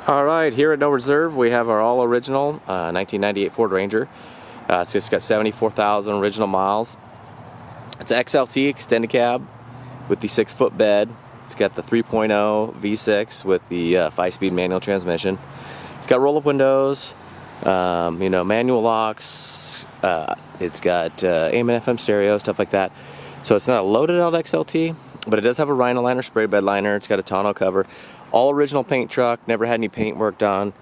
Alright, here at No Reserve we have our all original 1998 Ford Ranger. It's just got 74,000 original miles. It's an XLT extended cab with the 6-foot bed. It's got the 3.0 V6 with the 5-speed manual transmission. It's got roll-up windows, manual locks. It's got AM and FM stereo, stuff like that. So it's not a loaded out XLT, but it does have a Rhino liner, spray bed liner. It's got a tonneau cover. All original paint truck, never had any paint work done.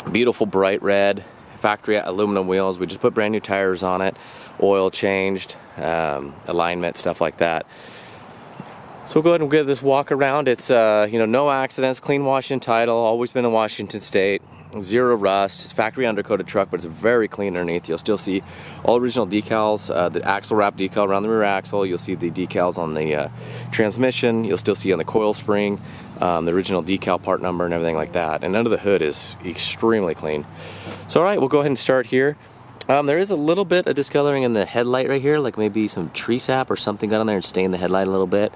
Beautiful bright red, factory aluminum wheels. We just put brand new tires on it, oil changed, alignment, stuff like that. So we'll go ahead and give this walk around. It's no accidents, clean Washington title, always been in Washington State, zero rust. It's factory undercoated truck, but it's very clean underneath. You'll still see all original decals, the axle wrap decal around the rear axle. You'll see the decals on the transmission. You'll still see on the coil spring, the original decal part number and everything like that. And under the hood is extremely clean. So all right, we'll go ahead and start here. There is a little bit of discoloring in the headlight right here, like maybe some tree sap or something got on there and stained the headlight a little bit.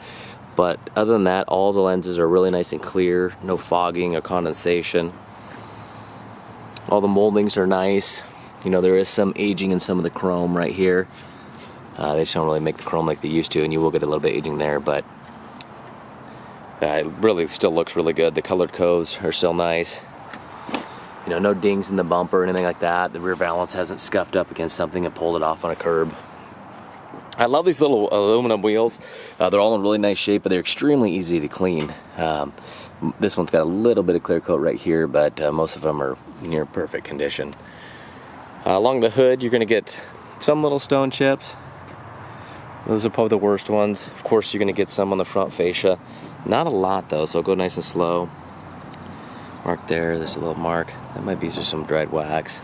But other than that, all the lenses are really nice and clear, no fogging or condensation. All the moldings are nice. There is some aging in some of the chrome right here. They just don't really make the chrome like they used to, and you will get a little bit aging there, but it really still looks really good. The colored coves are still nice. No dings in the bumper or anything like that. The rear valance hasn't scuffed up against something and pulled it off on a curb. I love these little aluminum wheels. They're all in really nice shape, but they're extremely easy to clean. This one's got a little bit of clear coat right here, but most of them are near perfect condition. Along the hood, you're going to get some little stone chips. Those are probably the worst ones. Of course, you're going to get some on the front fascia. Not a lot, though, so go nice and slow. Mark there. There's a little mark. That might be just some dried wax.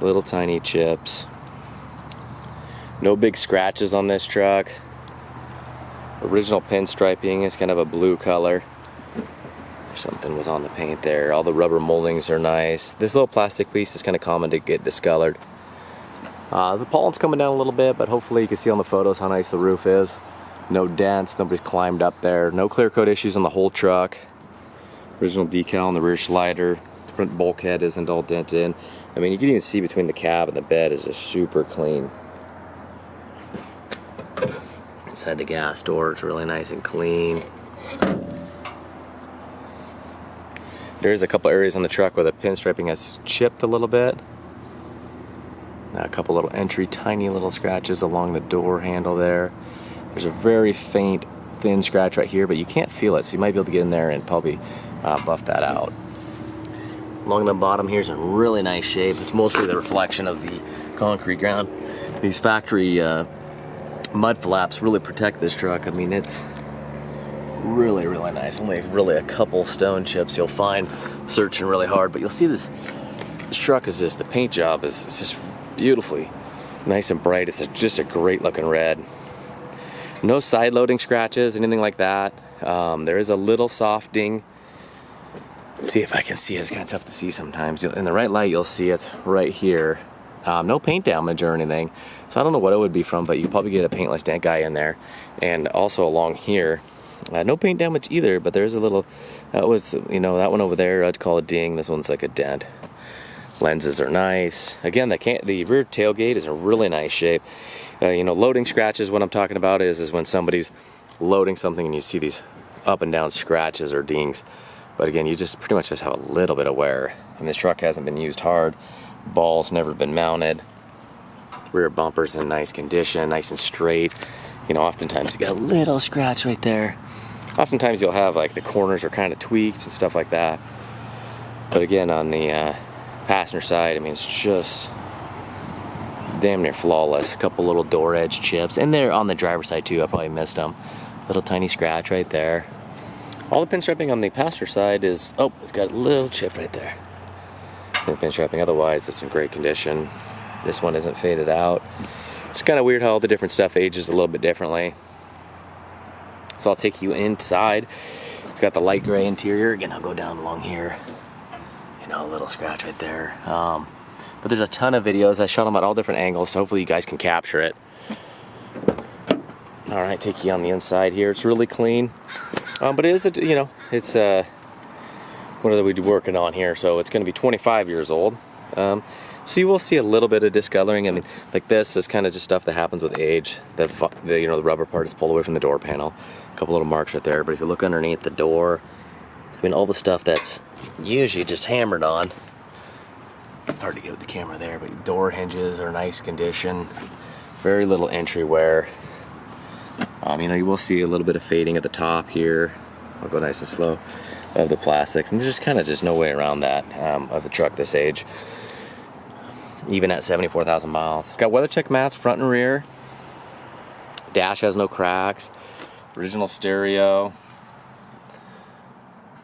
Little tiny chips. No big scratches on this truck. Original pinstriping is kind of a blue color. Something was on the paint there. All the rubber moldings are nice. This little plastic piece is kind of common to get discolored. The pollen's coming down a little bit, but hopefully you can see on the photos how nice the roof is. No dents, nobody's climbed up there. No clear coat issues on the whole truck. Original decal on the rear slider. The front bulkhead isn't all dented. I mean, you can even see between the cab and the bed is just super clean. Inside the gas door, it's really nice and clean. There's a couple areas on the truck where the pinstriping has chipped a little bit. A couple little tiny little scratches along the door handle there. There's a very faint, thin scratch right here, but you can't feel it, so you might be able to get in there and probably buff that out. Along the bottom here is in really nice shape. It's mostly the reflection of the concrete ground. These factory mud flaps really protect this truck. I mean, it's really, really nice. Only really a couple stone chips you'll find searching really hard, but you'll see this truck is just, the paint job is just beautifully nice and bright. It's just a great looking red. No side loading scratches, anything like that. There is a little soft ding. See if I can see it. It's kind of tough to see sometimes. In the right light, you'll see it's right here. No paint damage or anything. So I don't know what it would be from, but you could probably get a paintless dent guy in there. And also along here, no paint damage either, but there's a little, that was, that one over there, I'd call a ding. This one's like a dent. Lenses are nice. Again, the rear tailgate is in really nice shape. Loading scratches, what I'm talking about is when somebody's loading something and you see these up and down scratches or dings. But again, you just pretty much just have a little bit of wear. And this truck hasn't been used hard. Ball's never been mounted. Rear bumper's in nice condition, nice and straight. Oftentimes you got a little scratch right there. Oftentimes you'll have like the corners are kind of tweaked and stuff like that. But again, on the passenger side, I mean, it's just damn near flawless. A couple little door edge chips. And they're on the driver's side too, I probably missed them. Little tiny scratch right there. All the pinstriping on the passenger side is, it's got a little chip right there. The pinstriping, otherwise it's in great condition. This one isn't faded out. It's kind of weird how all the different stuff ages a little bit differently. So I'll take you inside. It's got the light gray interior. Again, I'll go down along here. A little scratch right there. But there's a ton of videos. I shot them at all different angles, so hopefully you guys can capture it. All right, take you on the inside here. It's really clean, but it is, it's what are we working on here? So it's going to be 25 years old. So you will see a little bit of discoloring. I mean, like this is kind of just stuff that happens with age. The rubber part is pulled away from the door panel. A couple little marks right there. But if you look underneath the door, I mean, all the stuff that's usually just hammered on. Hard to get with the camera there, but door hinges are nice condition. Very little entry wear. You will see a little bit of fading at the top here. I'll go nice and slow of the plastics, and there's just no way around that of a truck this age. Even at 74,000 miles, it's got WeatherCheck mats front and rear. Dash has no cracks. Original stereo.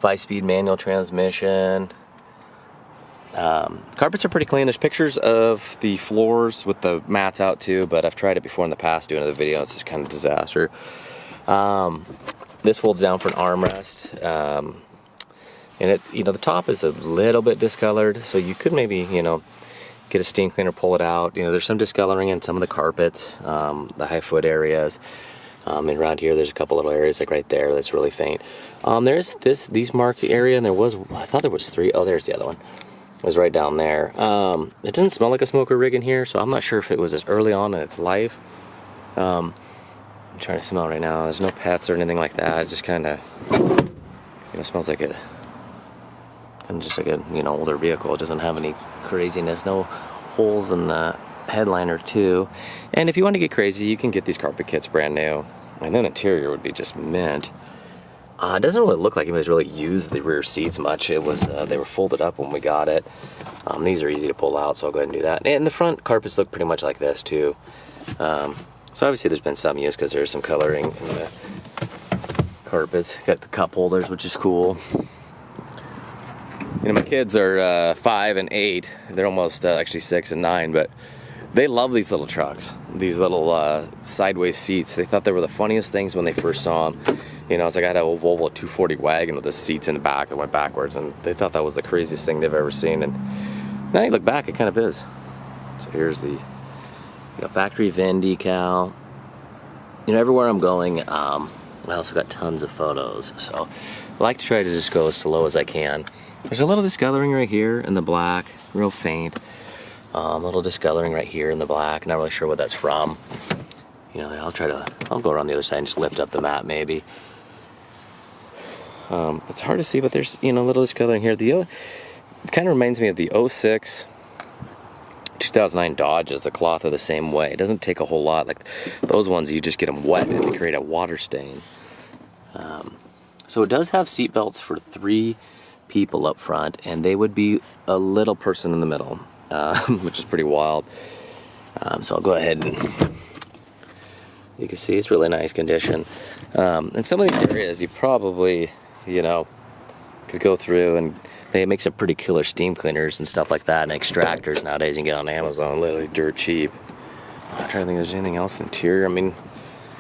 5-speed manual transmission. Carpets are pretty clean. There's pictures of the floors with the mats out too, but I've tried it before in the past doing another video. It's just kind of a disaster. This folds down for an armrest, and it, the top is a little bit discolored, so you could maybe, get a steam cleaner, pull it out. There's some discoloring in some of the carpets, the high foot areas. And around here, there's a couple little areas like right there that's really faint. There's these marked area, and I thought there was 3. Oh, there's the other one. It was right down there. It doesn't smell like a smoker rig in here, so I'm not sure if it was as early on in its life. I'm trying to smell right now. There's no pets or anything like that. It just kind of, smells like just like a older vehicle. It doesn't have any craziness. No holes in the headliner too. And if you want to get crazy, you can get these carpet kits brand new, and then the interior would be just mint. It doesn't really look like anybody's really used the rear seats much. It was they were folded up when we got it. These are easy to pull out, so I'll go ahead and do that. And the front carpets look pretty much like this too. So obviously there's been some use because there's some coloring in the carpets. Got the cup holders, which is cool. My kids are 5 and 8. They're almost actually 6 and 9, but they love these little trucks, these little sideways seats. They thought they were the funniest things when they first saw them. It's like I had a Volvo 240 wagon with the seats in the back that went backwards, and they thought that was the craziest thing they've ever seen. And now you look back, it kind of is. So here's the factory VIN decal. Everywhere I'm going, I also got tons of photos, so I like to try to just go as slow as I can. There's a little discoloring right here in the black, real faint. A little discoloring right here in the black. Not really sure what that's from. I'll go around the other side and just lift up the mat maybe. It's hard to see, but there's a little discoloring here. It kind of reminds me of the 06 2009 Dodges. The cloth are the same way. It doesn't take a whole lot. Like those ones, you just get them wet and they create a water stain. So it does have seat belts for 3 people up front, and they would be a little person in the middle, which is pretty wild. So I'll go ahead and you can see it's really nice condition. And some of these areas you probably could go through, and they make some pretty killer steam cleaners and stuff like that, and extractors nowadays you can get on Amazon, literally dirt cheap. I'm trying to think if there's anything else in the interior. I mean,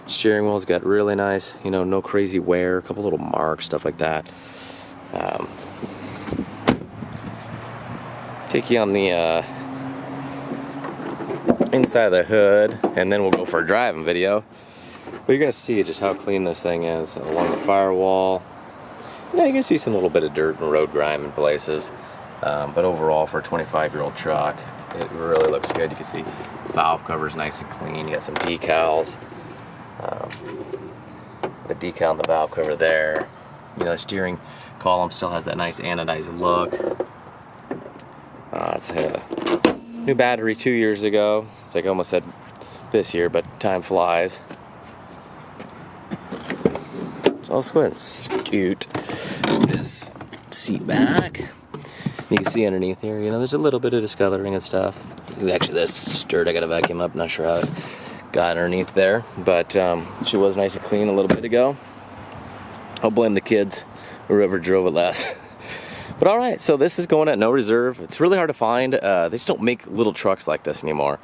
steering wheel's got really nice, no crazy wear, a couple little marks, stuff like that. Take you on the inside of the hood, and then we'll go for a driving video. But you're gonna see just how clean this thing is along the firewall. You're gonna see some little bit of dirt and road grime in places, but overall for a 25-year-old truck, it really looks good. You can see valve cover's nice and clean. You got some decals. The decal on the valve cover there. The steering column still has that nice anodized look. It's a new battery 2 years ago. It's like I almost said this year, but time flies. So let's go ahead and scoot this seat back. You can see underneath here, there's a little bit of discoloring and stuff. Actually, this dirt I gotta vacuum up. Not sure how it got underneath there, but she was nice and clean a little bit ago. I'll blame the kids, whoever drove it last. But all right, so this is going at no reserve. It's really hard to find. They just don't make little trucks like this anymore.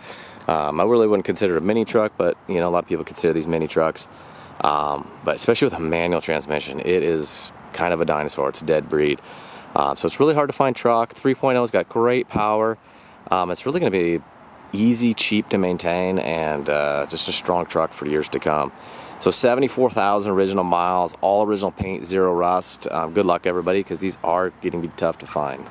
I really wouldn't consider it a mini truck, but a lot of people consider these mini trucks. But especially with a manual transmission, it is kind of a dinosaur. It's a dead breed. So it's really hard to find truck. 3.0's got great power. It's really going to be easy, cheap to maintain, and just a strong truck for years to come. So 74,000 original miles, all original paint, zero rust. Good luck everybody, because these are getting to be tough to find.